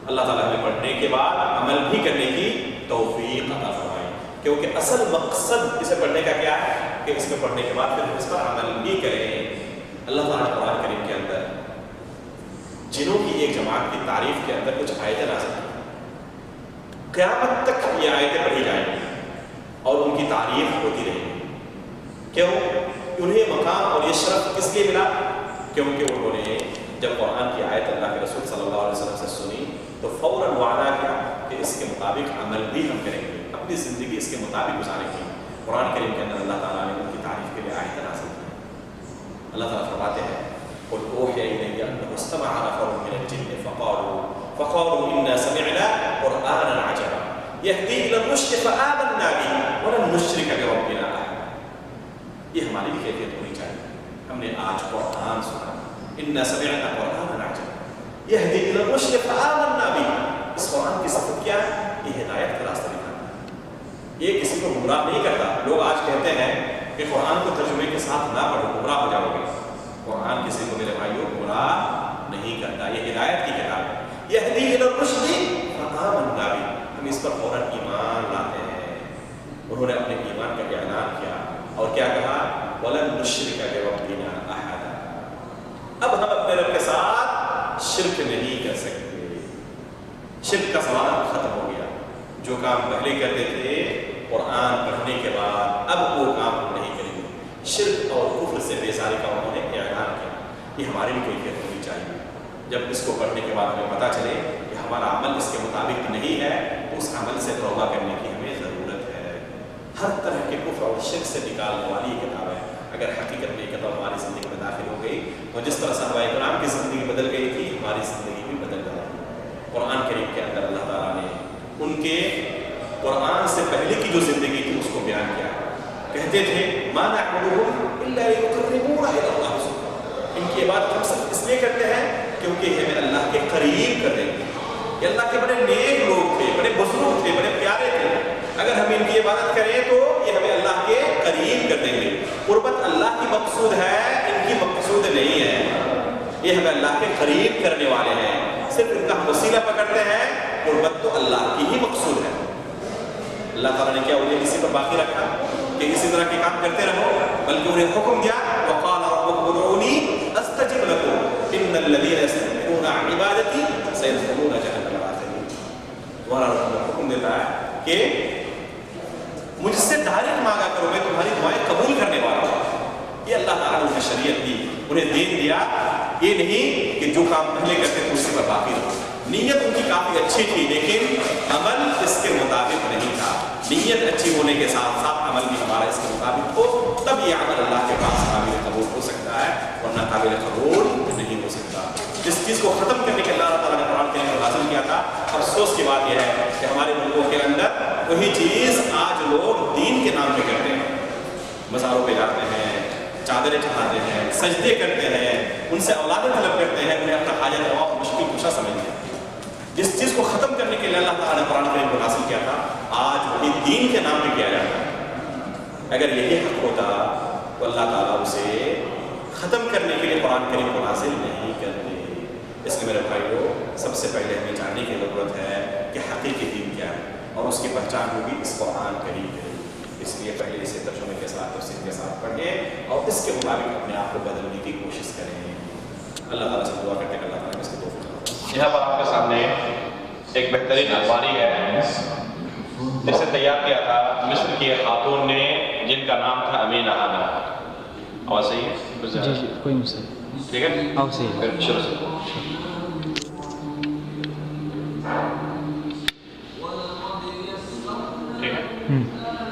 اللہ تعالیٰ ہمیں پڑھنے کے بعد عمل بھی کرنے کی توفیق عطا فرمائے، کیونکہ اصل مقصد اسے پڑھنے کا کیا ہے کہ اس کو پڑھنے کے بعد پھر اس پر عمل بھی کریں۔ اللہ تعالیٰ نے قرآن کریم کے اندر جنوں کی ایک جماعت کی تعریف کے اندر کچھ آیتیں نازل کی، قیامت تک یہ آیتیں پڑھی جائیں گی اور ان کی تعریف ہوتی رہے گی۔ کیوں؟ انہیں مقام اور یہ شرف کس لیے ملا؟ کیونکہ انہوں نے جب قرآن کی آیت اللہ کے رسول صلی اللہ علیہ وسلم سے سنی تو فوراً وعدہ کیا کہ اس کے مطابق عمل بھی ہم کریں گے، اپنی زندگی اس کے مطابق گزاریں گے۔ قرآن کریم کے اندر اللہ تعالیٰ نے ان کی تعریف کے لیے آیتیں نازل کی۔ اللہ تعالیٰ فرماتے ہیں قُلْ أُوحِيَ إِلَيَّ أَنَّهُ اسْتَمَعَ نَفَرٌ مِّنَ الْجِنِّ فَقَالُوا إِنَّا سَمِعْنَا قُرْآنًا عَجَبًا يَهْدِي إِلَى الرُّشْدِ فَآمَنَّا بِهِ وَلَن نُّشْرِكَ بِرَبِّنَا أَحَدًا۔ یہ ہماری بھی کیفیت ہونی چاہیے۔ ہم نے آج قرآن سنا، إِنَّا سَمِعْنَا قُرْآنًا عَجَبًا يَهْدِي إِلَى الرُّشْدِ فَآمَنَّا بِهِ۔ اس قرآن کی صفت کیا ہے؟ یہ ہدایت کا راستہ دکھانا ہے، یہ کسی کو گمراہ نہیں کرتا۔ لوگ آج کہتے ہیں کہ قرآن کو ترجمے کے ساتھ نہ پڑھو، گمراہ ہو جاؤ گے۔ قرآن کسی کو میرے بھائیوں گمراہ نہیں کرتا، یہ ہدایت کی کتاب ہے۔ یہدی الی الرشد فآمنا بہ، ہم اس پر فوراً ایمان لاتے ہیں۔ انہوں نے اپنے ایمان کا اعلان کیا اور کیا کہا؟ وَلَن نُشْرِكَ بِرَبِّنَا أَحَدًا۔ اب ہم اپنے رب کے ساتھ شرک نہیں کر سکتے۔ شرک کا سوال ختم ہو گیا۔ جو کام پہلے کرتے تھے قرآن پڑھنے کے بعد، اب وہ کام ہم نہیں کریں گے۔ شرک اور کفر سے بیزاری کا انہوں نے اعلان کیا۔ یہ ہماری بھی کیفیت ہونی چاہیے۔ جب اس کو پڑھنے کے بعد ہمیں پتہ چلے کہ ہمارا عمل اس کے مطابق نہیں ہے، اس عمل سے توبہ کرنے کی ہمیں ضرورت ہے۔ ہر طرح کے کفر اور شرک سے نکالنے والی یہ کتاب ہے۔ اگر حقیقت میں یہ کتاب ہماری زندگی میں داخل ہو گئی تو جس طرح صحابہ کرام کی زندگی بدل گئی تھی، ہماری زندگی بھی بدل جائے گی۔ قرآن کریم کے اندر اللہ تعالیٰ نے ان کے قرآن سے پہلے کی جو زندگی تھی اس کو بیان کیا۔ کہتے تھے مَا نَعْبُدُهُمْ إِلَّا لِيُقَرِّبُونَا إِلَى اللَّهِ زُلْفَىٰ، ان کی عبادت ہم صرف اس لیے کرتے ہیں کیونکہ یہ ہمیں اللہ کے قریب کر دیں گے۔ یہ اللہ کے بڑے نیک لوگ تھے، بڑے بزرگ تھے، بڑے پیارے تھے۔ اگر ہم ان کی عبادت کریں تو یہ ہمیں اللہ کے قریب کر دیں گے۔ قربت اللہ کی مقصود ہے، ان کی مقصود نہیں ہے۔ یہ ہمیں اللہ کے قریب کرنے والے ہیں، صرف ان کا ہم وسیلہ پکڑتے ہیں، قربت تو اللہ کی ہی مقصود ہے۔ اللہ تعالیٰ نے کیا انہیں اسی پر باقی رکھا کہ اسی طرح کے کام کرتے رہو، بلکہ انہیں حکم دیا وَقَالَ رَبُّكُمُ ادْعُونِي أَسْتَجِبْ لَكُمْ إِنَّ الَّذِينَ يَسْتَكْبِرُونَ عَنْ عِبَادَتِي سَيَدْخُلُونَ جَهَنَّمَ دَاخِرِينَ۔ تمہارا رب حکم دیتا ہے کہ مجھ سے ڈائریکٹ مانگا کرو، میں تمہاری دعائیں قبول کرنے والا ہوں۔ یہ اللہ تعالیٰ نے انہیں شریعت دی، انہیں دین دیا۔ یہ نہیں کہ جو کام پہلے کرتے تھے اسی پر باقی رہو۔ نیت ان کی کافی اچھی تھی لیکن عمل اس کے مطابق نہیں تھا۔ نیت اچھی ہونے کے ساتھ ساتھ عمل بھی ہمارا اس کے مطابق ہو، تب یہ عمل اللہ کے پاس قابل قبول ہو سکتا ہے، ورنہ قابل قبول نہیں ہو سکتا۔ جس چیز کو ختم کرنے کے اللہ تعالیٰ نے قرآن کے اندر حاصل کیا تھا، افسوس کی بات یہ ہے کہ ہمارے ملکوں کے اندر وہی چیز آج لوگ دین کے نام پہ کرتے ہیں، مزاروں پہ جاتے ہیں، چادریں چڑھاتے ہیں، سجدے کرتے ہیں، ان سے اولادیں طلب کرتے ہیں، انہیں اپنا حاجت روا اور مشکل کشا سمجھتے ہیں. جس چیز کو ختم کرنے کے لیے اللہ تعالیٰ نے قرآن کریم کو نازل کیا تھا، آج وہی دین کے نام پہ کیا جاتا ہے. اگر یہی حق ہوتا تو اللہ تعالیٰ اسے ختم کرنے کے لیے قرآن کریم کو نازل نہیں کرتے. اس لیے میرے بھائیو، سب سے پہلے ہمیں جاننے کی ضرورت ہے کہ حقیقی دین کیا ہے، اور اس کی پہچان ہوگی اس قرآن کریم کے. اس لیے پہلے اسے ترجمے کے ساتھ تفسیر کے ساتھ پڑھیں اور اس کے مطابق اپنے آپ کو بدلنے کی کوشش کریں. اللہ تعالیٰ سے دعا کرتے ہیں کہ اللہ تعالیٰ اس کو توفیق عطا. یہاں پر آپ کے سامنے ایک بہترین الماری ہے جسے تیار کیا تھا مصر کی ایک خاتون نے جن کا نام تھا امینہ ہانہ. آواز صحیح ہے؟ جی کوئی مسئلہ ٹھیک ہے، آپ صحیح ہے. پھر شروع سے ٹھیک ہے.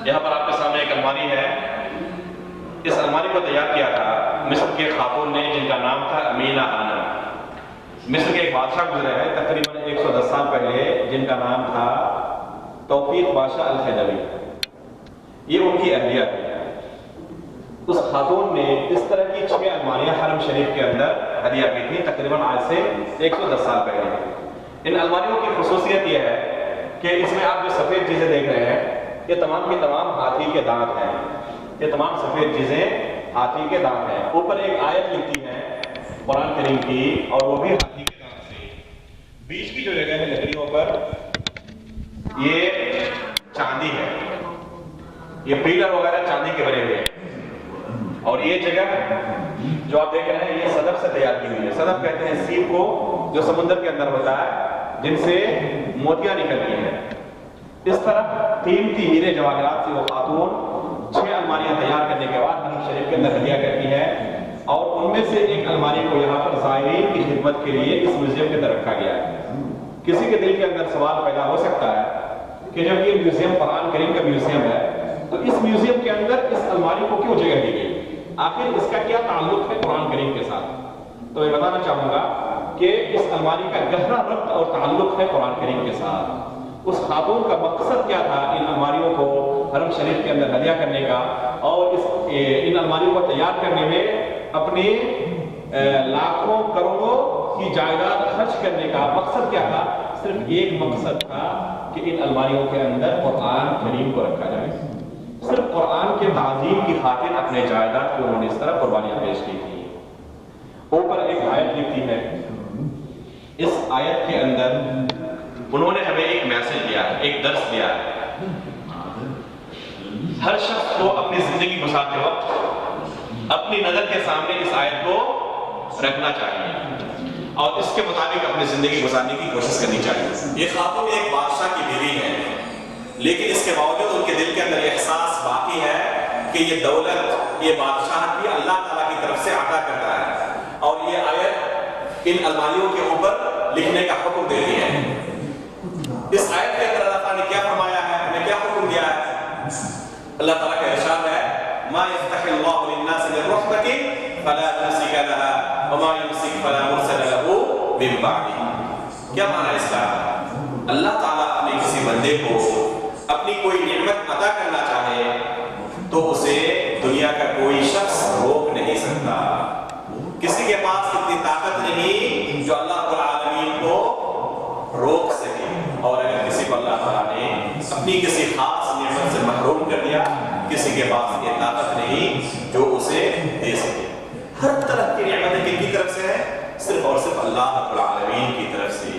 یہاں پر آپ کے سامنے ایک الماری ہے. اس الماری کو تیار کیا تھا مصر کے خاتون نے جن کا نام تھا امینہ ہانہ. مصر کے ایک بادشاہ گزرے ہیں تقریباً 110 سال پہلے جن کا نام تھا توفیق بادشاہ الخدیوی. یہ ان کی اہلیہ تھی. اس خاتون نے اس طرح کی 6 الماریاں حرم شریف کے اندر ہدیہ کی تھی تقریباً آج سے 110 سال پہلے. ان الماریوں کی خصوصیت یہ ہے کہ اس میں آپ جو سفید چیزیں دیکھ رہے ہیں یہ تمام کی تمام ہاتھی کے دانت ہیں. یہ تمام سفید چیزیں ہاتھی کے دانت ہیں. اوپر ایک آیت لکھی ہے قرآن کریم کی اور وہ بھی ہاتھی کے دانت سے. بیچ کی جو جگہ ہے لکڑیوں پر یہ چاندی ہے. یہ پیلر وغیرہ چاندی کے بنے ہوئے ہیں. اور یہ جگہ جو آپ دیکھ رہے ہیں یہ صدف سے تیار کی ہوئی ہے. صدف کہتے ہیں سیپ کو جو سمندر کے اندر ہوتا ہے جن سے موتیاں نکلتی ہیں. اس طرح قیمتی ہیرے جواہرات سے وہ خاتون 6 الماریاں تیار کرنے کے بعد حرم شریف کے اندر ہدیہ کرتی ہے. اور ان میں سے ایک الماری کو یہاں پر زائرین کی خدمت کے لیے اس میوزیم کے اندر رکھا گیا ہے. کسی کے دل کے اندر سوال پیدا ہو سکتا ہے کہ جب یہ میوزیم قرآن کریم کا میوزیم ہے تو اس میوزیم کے اندر اس الماری کو کیوں جگہ دی گئی؟ آخر اس کا کیا تعلق ہے قرآن کریم کے ساتھ؟ تو میں بتانا چاہوں گا کہ اس الماری کا گہرا ربط اور تعلق ہے قرآن کریم کے ساتھ. اس خاتون کا مقصد کیا تھا ان الماریوں کو حرم شریف کے اندر ہدیہ کرنے کا اور ان الماریوں کو تیار کرنے میں اپنی لاکھوں کروڑوں کی جائیداد خرچ کرنے کا مقصد کیا تھا؟ صرف ایک مقصد تھا کہ ان الماریوں کے اندر قرآن کریم کو رکھا جائے. صرف قرآن کے تعظیم کی خاطر اپنے جائیداد کو انہوں نے اس طرح قربانیاں پیش کی تھی. اوپر ایک آیت لکھی ہے. اس آیت کے اندر انہوں نے ہمیں ایک میسج دیا ہے، ایک درس دیا ہے. ہر شخص کو اپنی زندگی گزارتے وقت اپنی نظر کے سامنے اس آیت کو رکھنا چاہیے اور اس کے مطابق اپنی زندگی گزارنے کی کوشش کرنی چاہیے. یہ خاتون ایک بادشاہ کی بیوی ہے، لیکن اس کے باوجود ان کے دل کے اندر احساس باقی ہے کہ یہ دولت، یہ بادشاہت بھی اللہ تعالیٰ کی طرف سے عطا کرتا ہے. اور یہ آیت ان الماریوں کے اوپر لکھنے کا حکم دیتی ہے. اس آیت کے اندر اللہ تعالیٰ نے کیا فرمایا ہے، ہمیں کیا حکم دیا ہے؟ اللہ تعالیٰ کا ارشاد ہے ما يفتح الله للناس من رحمة فلا ممسك لها وما يمسك فلا مرسل له من بعده. کیا معنی اس کا؟ اللہ تعالیٰ اپنے کسی بندے کو اپنی کوئی نعمت عطا کرنا چاہے تو اسے دنیا کا کوئی شخص روک نہیں سکتا. کسی کے پاس اتنی طاقت نہیں جو اللہ رب العالمین کو روک سکے. اور اگر کسی کو اللہ تعالیٰ نے اپنی کسی خاص نعمت سے محروم کر دیا، کسی کے پاس یہ طاقت نہیں جو اسے دے سکے. ہر طرح کی نعمتیں کن کی طرف سے ہیں؟ صرف اور صرف اللہ رب العالمین کی طرف سے.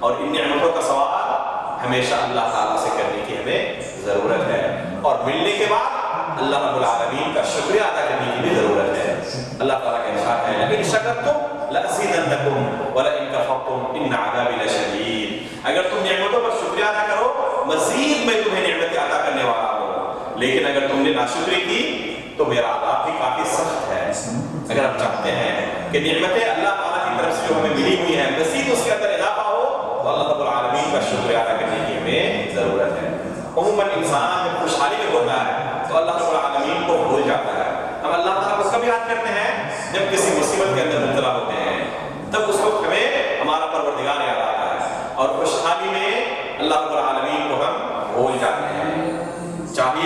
اور ان نعمتوں کا سوال ہمیشہ اللہ تعالیٰ سے کرنے کی ہمیں ضرورت ہے، اور ملنے کے بعد اللہ رب العالمین کا شکریہ ادا کرنے کی بھی ضرورت ہے. اللہ تعالیٰ کا ارشاد ہے لئن شکرتم لأزیدنکم ولئن کفرتم ان عذابی لشدید. اگر تم نعمتوں پر شکریہ ادا کرو مزید میں تمہیں نعمتیں عطا کرنے والا ہوں، لیکن اگر تم نے ناشکری کی تو میرا عذاب بھی کافی سخت ہے. اگر ہم چاہتے ہیں کہ نعمتیں اللہ تعالیٰ کی طرف سے جو ہمیں ملی ہوئی ہیں مزید اس کے اندر اضافہ ہو تو اللہ رب العالمین کا شکریہ ادا کرنے کی ہمیں ضرورت ہے. عموماً انسان جب خوشحالی میں ہوتا ہے تو اللہ رب العالمین کو بھول جاتا ہے. ہم اللہ تعالیٰ کو کب یاد کرتے ہیں؟ جب کسی مصیبت کے اندر مبتلا ہوتے ہیں، تب اس وقت ہمیں ہمارا پروردگار یاد آتا ہے، اور خوشحالی میں اللہ رب العالمین کو ہم بھول جاتے ہیں. چاہیے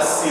80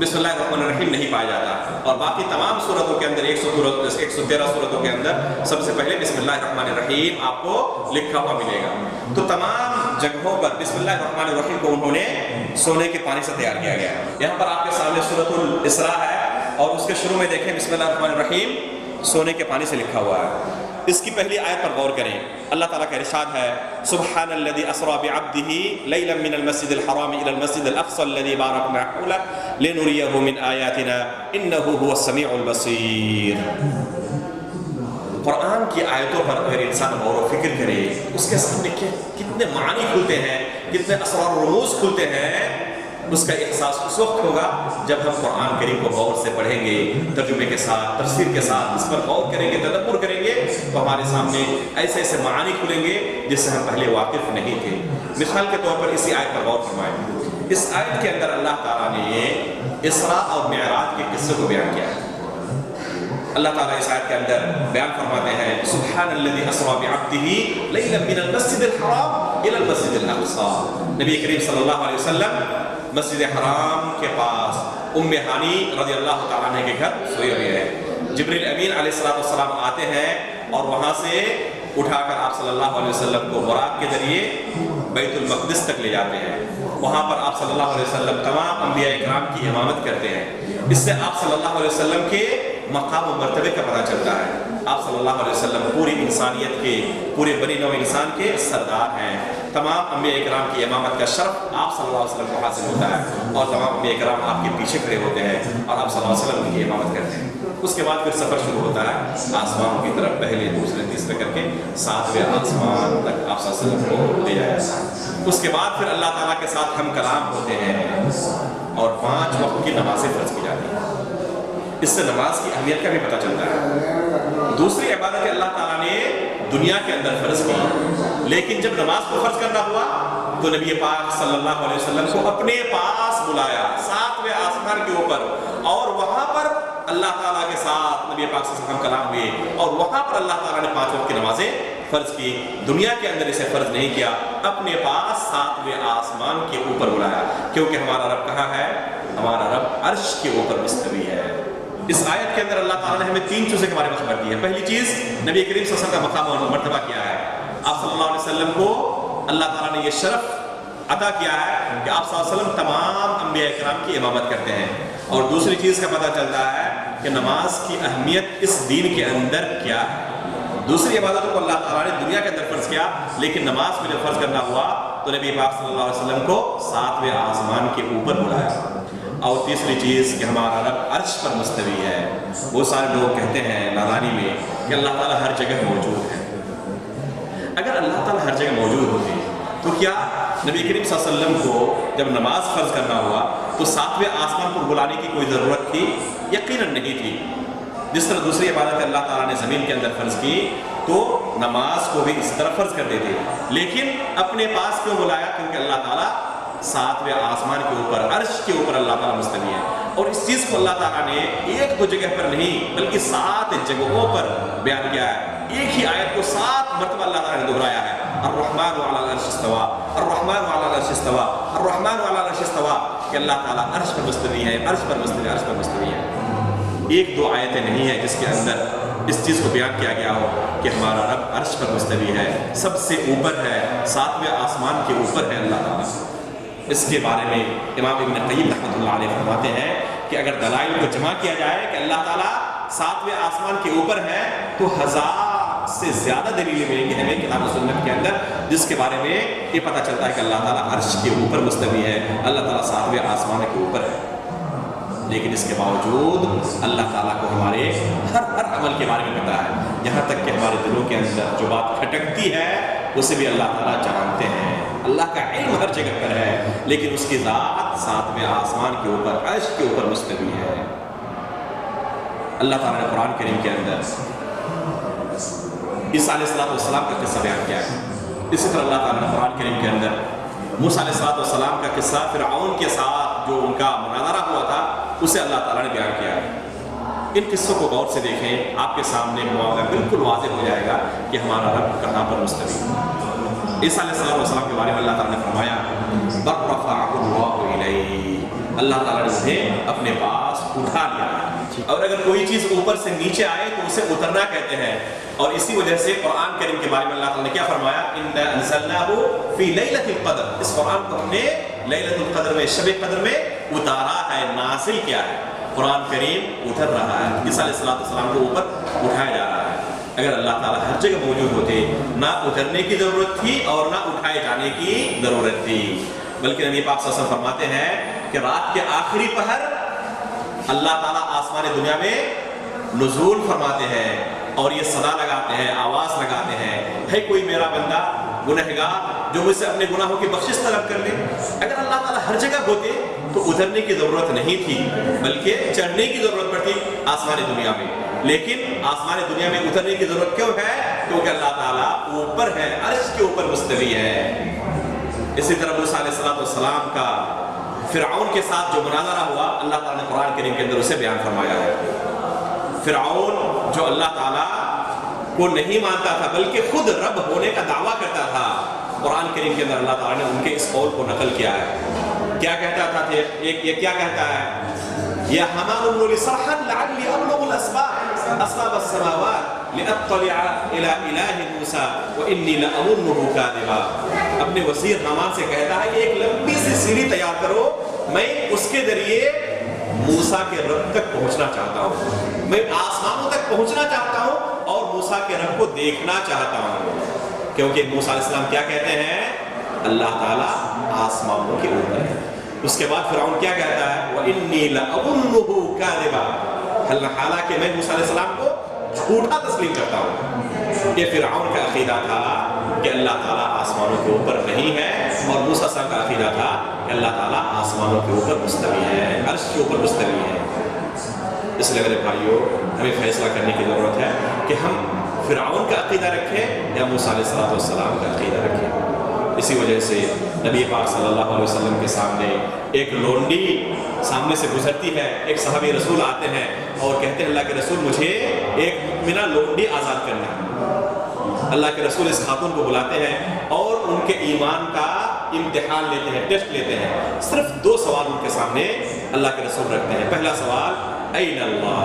بسم اللہ الرحمن الرحیم نہیں پایا جاتا، اور باقی تمام صورتوں کے اندر 113 صورتوں کے اندر سب سے پہلے بسم اللہ الرحمن الرحیم آپ کو لکھا ہوا ملے گا۔ تو تمام جگہوں پر بسم اللہ الرحمن الرحیم کو انہوں نے سونے کے پانی سے تیار کیا گیا ہے۔ یہاں پر آپ کے سامنے سورۃ الاسراء ہے، اور اس کے شروع میں دیکھیں بسم اللہ الرحمن الرحیم سونے کے پانی سے لکھا ہوا ہے۔ اس کی پہلی آیت پر غور کریں، اللہ تعالیٰ کا ارشاد ہے سبحان الذی اسری بعبدہ لیلا من المسجد الحرام الی المسجد الاقصی الذی بارکنا حولہ لنریہ من آیاتنا انہ هو السمیع البصیر۔ قرآن کی آیتوں پر اگر انسان غور و فکر کرے، اس کے سامنے کتنے معنی کھلتے ہیں، کتنے اسرار و رموز کھلتے ہیں، اس کا احساس اس وقت ہوگا جب ہم قرآن کریم کو غور سے پڑھیں گے، ترجمے کے ساتھ، تفسیر کے ساتھ اس پر غور کریں گے، تدبر کریں گے، تو ہمارے سامنے ایسے ایسے معانی کھلیں گے جس سے ہم پہلے واقف نہیں تھے۔ مثال کے طور پر اسی آیت پر غور فرمائیں۔ اس آیت کے اندر اللہ تعالیٰ نے اسراء اور معراج کے قصے کو بیان کیا ہے۔ اللہ تعالیٰ اس آیت کے اندر بیان فرماتے ہیں سبحان الذی اسری بعبدہ لیلا من المسجد الحرام الی المسجد الاقصی۔ نبی کریم صلی اللہ علیہ وسلم مسجد حرام کے پاس ام ہانی رضی اللہ تعالیٰ عنہ کے گھر سوئے ہوئے ہیں۔ جبریل امین علیہ السلام آتے ہیں اور وہاں سے اٹھا کر آپ صلی اللہ علیہ وسلم کو براق کے ذریعے بیت المقدس تک لے جاتے ہیں۔ وہاں پر آپ صلی اللہ علیہ وسلم تمام انبیاء اکرام کی امامت کرتے ہیں۔ اس سے آپ صلی اللہ علیہ وسلم کے مقام و مرتبے کا پتہ چلتا ہے۔ آپ صلی اللہ علیہ وسلم پوری انسانیت کے، پورے بنی نوع انسان کے سردار ہیں۔ تمام انبیاء اکرام کی امامت کا شرف آپ صلی اللہ علیہ وسلم کو حاصل ہوتا ہے، اور تمام انبیاء اکرام آپ کے پیچھے کھڑے ہوتے ہیں اور آپ صلی اللہ علیہ وسلم کی امامت کرتے ہیں۔ اس کے بعد پھر سفر شروع ہوتا ہے آسمانوں کی طرف، پہلے دوسرے تیسرے کر کے 7ویں آسمان تک آپ صلی اللہ علیہ وسلم کو لے جایا جاتا ہے۔ اس کے بعد پھر اللہ تعالیٰ کے ساتھ ہم کلام ہوتے ہیں اور 5 وقت کی نمازیں فرض کی جاتی ہیں۔ اس سے نماز کی اہمیت کا بھی پتہ چلتا ہے۔ دوسری عبادت اللہ تعالیٰ نے دنیا کے اندر فرض کی، لیکن جب نماز کو فرض کرنا ہوا تو نبی پاک صلی اللہ علیہ وسلم کو اپنے پاس بلایا 7ویں آسمان کے اوپر، اور وہاں پر اللہ تعالیٰ کے ساتھ نبی پاک صلی اللہ علیہ وسلم کلام ہوئے، اور وہاں پر اللہ تعالیٰ نے 5 وقت کی نمازیں فرض کی۔ دنیا کے اندر اسے فرض نہیں کیا، اپنے پاس 7ویں آسمان کے اوپر بلایا، کیونکہ ہمارا رب کہاں ہے؟ ہمارا رب عرش کے اوپر مستوی ہے۔ اس آیت کے اندر اللہ تعالیٰ نے ہمیں 3 چیزوں کے بارے میں خبر دی ہے۔ پہلی چیز، نبی کریم صلی اللہ علیہ وسلم کا مقام اور مرتبہ کیا ہے۔ آپ صلی اللہ علیہ وسلم کو اللہ تعالیٰ نے یہ شرف عطا کیا ہے کہ آپ صلی اللہ علیہ وسلم تمام انبیاء اکرام کی امامت کرتے ہیں۔ اور دوسری چیز کا پتہ چلتا ہے کہ نماز کی اہمیت اس دین کے اندر کیا ہے۔ دوسری عبادتوں کو اللہ تعالیٰ نے دنیا کے اندر فرض کیا، لیکن نماز کو جب فرض کرنا ہوا تو نبی پاک صلی اللہ علیہ وسلم کو 7ویں آسمان کے اوپر بلایا۔ اور تیسری چیز کہ ہمارا رب عرش پر مستوی ہے۔ وہ سارے لوگ کہتے ہیں نادانی میں کہ اللہ تعالیٰ ہر جگہ موجود ہے۔ اگر اللہ تعالیٰ ہر جگہ موجود ہوتے تو کیا نبی کریم صلی اللہ علیہ وسلم کو جب نماز فرض کرنا ہوا تو 7ویں آسمان پر بلانے کی کوئی ضرورت تھی؟ یقیناً نہیں تھی۔ جس طرح دوسری عبادت اللہ تعالیٰ نے زمین کے اندر فرض کی تو نماز کو بھی اس طرح فرض کر دیتے، لیکن اپنے پاس کیوں بلایا؟ کیونکہ اللہ تعالیٰ 7ویں آسمان کے اوپر، عرش کے اوپر اللہ تعالیٰ مستوی ہے۔ اور اس چیز کو اللہ تعالیٰ نے 1-2 جگہ پر نہیں بلکہ 7 جگہوں پر بیان کیا ہے۔ ایک ہی آیت کو 7 مرتبہ اللہ تعالیٰ نے دہرایا ہے۔ الرحمن علی العرش استوى، الرحمن علی العرش استوى، الرحمن علی العرش استوى، کہ اللہ تعالیٰ عرش پر مستوی ہے، عرش پر مستوی ہے، عرش پر مستوی ہے۔ 1-2 آیتیں نہیں ہیں جس کے اندر اس چیز کو بیان کیا گیا ہو کہ ہمارا رب عرش پر مستوی ہے، سب سے اوپر ہے، 7ویں آسمان کے اوپر ہے اللہ تعالیٰ۔ اس کے بارے میں امام ابن قیم رحمۃ اللہ علیہ فرماتے ہیں کہ اگر دلائل کو جمع کیا جائے کہ اللہ تعالیٰ 7ویں آسمان کے اوپر ہے تو 1000 سے زیادہ دلیلیں ملیں گی ہمیں کتاب و سنت کے اندر، جس کے بارے میں یہ پتہ چلتا ہے کہ اللہ تعالیٰ عرش کے اوپر مستوی ہے، اللہ تعالیٰ 7ویں آسمان کے اوپر ہے۔ لیکن اس کے باوجود اللہ تعالیٰ کو ہمارے ہر عمل کے بارے میں پتہ ہے، یہاں تک کہ ہمارے دلوں کے اندر جو بات کھٹکتی ہے اسے بھی اللہ تعالیٰ جانتے ہیں۔ اللہ کا علم ہر جگہ پر ہے، لیکن اس کی ذات 7ویں آسمان کے اوپر، عرش کے اوپر مستوی ہے۔ اللہ تعالیٰ نے قرآن کریم کے اندر عیسیٰ علیہ السلام کا قصہ بیان کیا ہے۔ اسی طرح اللہ تعالیٰ نے قرآن کریم کے اندر موسیٰ علیہ السلام کا قصہ فرعون کے ساتھ جو ان کا مناظرہ ہوا تھا اسے اللہ تعالیٰ نے بیان کیا ہے۔ ان قصوں کو غور سے دیکھیں، آپ کے سامنے معاملہ بالکل واضح ہو جائے گا کہ ہمارا رب کہاں پر مستوی ہے۔ عیسیٰ علیہ السلام کے بارے میں اللہ تعالیٰ نے فرمایا بَلْ رَفَعَهُ اللَّهُ إِلَيْهِ، اللہ تعالیٰ نے انہیں اپنے پاس اٹھا لیا. اور اگر کوئی چیز اوپر سے نیچے آئے تو اسے اترنا کہتے ہیں. اور اسی وجہ سے قرآن کریم کے بارے میں اللہ تعالیٰ نے کیا فرمایا؟ اِنَّا أَنزَلْنَاهُ فِي لَيْلَةِ الْقَدْرِ. اس قرآن کو ہم نے لیلۃ القدر میں، شب قدر میں اتارا ہے، نازل کیا ہے. قرآن کریم اتر رہا ہے، عیسیٰ علیہ السلام کو اوپر اٹھایا جا رہا ہے. اگر اللہ تعالیٰ ہر جگہ موجود ہوتے نہ اترنے کی ضرورت تھی اور نہ اٹھائے جانے کی ضرورت تھی. بلکہ نبی پاک صلی اللہ علیہ وسلم فرماتے ہیں کہ رات کے آخری پہر اللہ تعالیٰ آسمان دنیا میں نزول فرماتے ہیں اور یہ صدا لگاتے ہیں، آواز لگاتے ہیں، ہے کوئی میرا بندہ گنہگار جو مجھ سے اپنے گناہوں کی بخشش طلب کر لے. اگر اللہ تعالیٰ ہر جگہ ہوتے تو اترنے کی ضرورت نہیں تھی بلکہ چڑھنے کی ضرورت پڑتی آسمان دنیا میں. لیکن آسمان دنیا میں اترنے کی ضرورت کیوں ہے؟ کیونکہ اللہ تعالیٰ اوپر ہے، عرش کے اوپر مستوی ہے. اسی طرح موسیٰ علیہ السلام کا فرعون کے ساتھ جو مناظرہ ہوا، اللہ تعالیٰ نے قرآن کریم کے اندر اسے بیان فرمایا ہے. فرعون جو اللہ تعالیٰ کو نہیں مانتا تھا بلکہ خود رب ہونے کا دعویٰ کرتا تھا، قرآن کریم کے اندر اللہ تعالیٰ نے ان کے اس قول کو نقل کیا ہے. کیا کہتا تھا؟ یہ کیا کہتا ہے؟ یا حمان ابن لی صرحا لعلی ابلغ اسباب السماوات لاطلع الى الہ موسیٰ وانی لأظنہ کاذبا. اپنے وزیر حامان سے کہتا ہے کہ ایک لمبی سی سیڑھی تیار کرو، میں اس کے ذریعے موسیٰ کے رب تک پہنچنا چاہتا ہوں، میں آسمانوں تک پہنچنا چاہتا ہوں اور موسیٰ کے رب کو دیکھنا چاہتا ہوں. کیونکہ موسیٰ علیہ السلام کیا کہتے ہیں؟ اللہ تعالیٰ آسمانوں کے اوپر ہے. اس کے بعد فرعون کیا کہتا ہے؟ وَإِنِّي لَأَظُنُّهُ كَاذِبًا. حالانکہ میں موسیٰ علیہ السلام کو جھوٹا تسلیم کرتا ہوں. یہ فرعون کا عقیدہ تھا کہ اللہ تعالیٰ آسمانوں کے اوپر نہیں ہے، اور موسیٰ صاحب کا عقیدہ تھا کہ اللہ تعالیٰ آسمانوں کے اوپر مستوی ہے، عرش کے اوپر مستوی ہے. اس لیے میرے بھائیوں، ہمیں فیصلہ کرنے کی ضرورت ہے کہ ہم فرعون کا عقیدہ رکھیں یا موسیٰ علیہ السلام کا عقیدہ رکھیں. اسی وجہ سے نبی پاک صلی اللہ علیہ وسلم کے سامنے ایک لونڈی سامنے سے گزرتی ہے. ایک صحابی رسول آتے ہیں اور کہتے ہیں اللہ کے رسول مجھے ایک مؤمنہ لونڈی آزاد کرنا ہے. اللہ کے رسول اس خاتون کو بلاتے ہیں اور ان کے ایمان کا امتحان لیتے ہیں، ٹیسٹ لیتے ہیں. صرف 2 سوال ان کے سامنے اللہ کے رسول رکھتے ہیں. پہلا سوال این اللہ،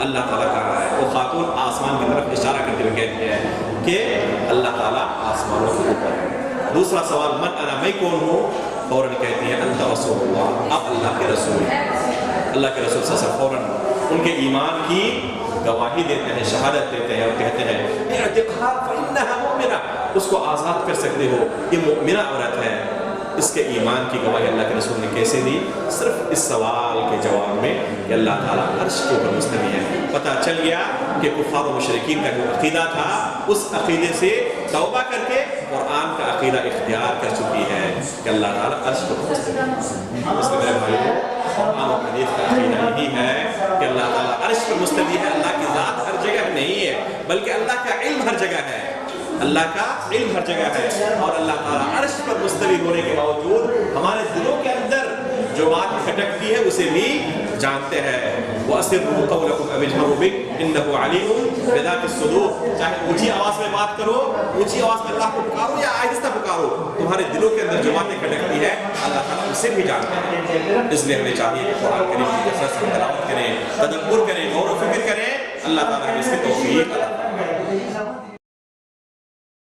اللہ تعالیٰ کہاں ہے؟ وہ خاتون آسمان کی طرف اشارہ کرتے ہوئے کہتی ہے کہ اللہ تعالیٰ آسمانوں کے اوپر ہے. دوسرا سوال من انا، میں کون ہوں؟ فوراً کہتی ہے انت رسول اللہ، آپ اللہ کے رسول ہیں. اللہ کے رسول صلی اللہ علیہ وسلم فوراً ان کے ایمان کی گواہی دیتے ہیں، شہادت دیتے ہیں اور کہتے ہیں اعتقها فإنها مؤمنہ، اس کو آزاد کر سکتے ہو، یہ مؤمنہ عورت ہے. اس کے ایمان کی گواہی اللہ کے رسول نے کیسے دی؟ صرف اس سوال کے جواب میں کہ اللہ تعالیٰ عرش کے اوپر مستوی ہے. پتہ چل گیا کہ کفار و مشرکین کا جو عقیدہ تھا اس عقیدے سے توبہ کر کے قرآن کا عقیدہ اختیار کر چکی ہے کہ اللہ تعالیٰ عرش کے اوپر مستوی ہے. اس لیے میرے بھائیوں، قرآن و حدیث کا عقیدہ یہی ہے کہ اللہ تعالیٰ عرش پر مستوی ہے. اللہ کی ذات ہر جگہ نہیں ہے بلکہ اللہ کا علم ہر جگہ ہے، اللہ کا علم ہر جگہ ہے. اور اللہ تعالیٰ عرش پر مستوی ہونے کے باوجود ہمارے دلوں کے اندر جو بات کھٹکتی ہے اسے بھی جانتے ہیں. وَأَسِرُّوا قَوْلَكُمْ أَوِ اجْهَرُوا بِهِ إِنَّهُ عَلِيمٌ بِذَاتِ الصُّدُورِ. چاہے اونچی آواز میں بات کرو، اونچی آواز میں اللہ کو پکارو یا آہستہ پکارو، تمہارے دلوں کے اندر جو باتیں کھٹکتی ہے اللہ تعالیٰ اسے بھی جانتے ہیں. اس لیے ہمیں چاہیے کہ قرآن کریم کی کثرت سے تلاوت کریں، تدبر کریں، غور و فکر کریں. اللہ تعالیٰ ہمیں اس کی توفیق عطا فرمائے.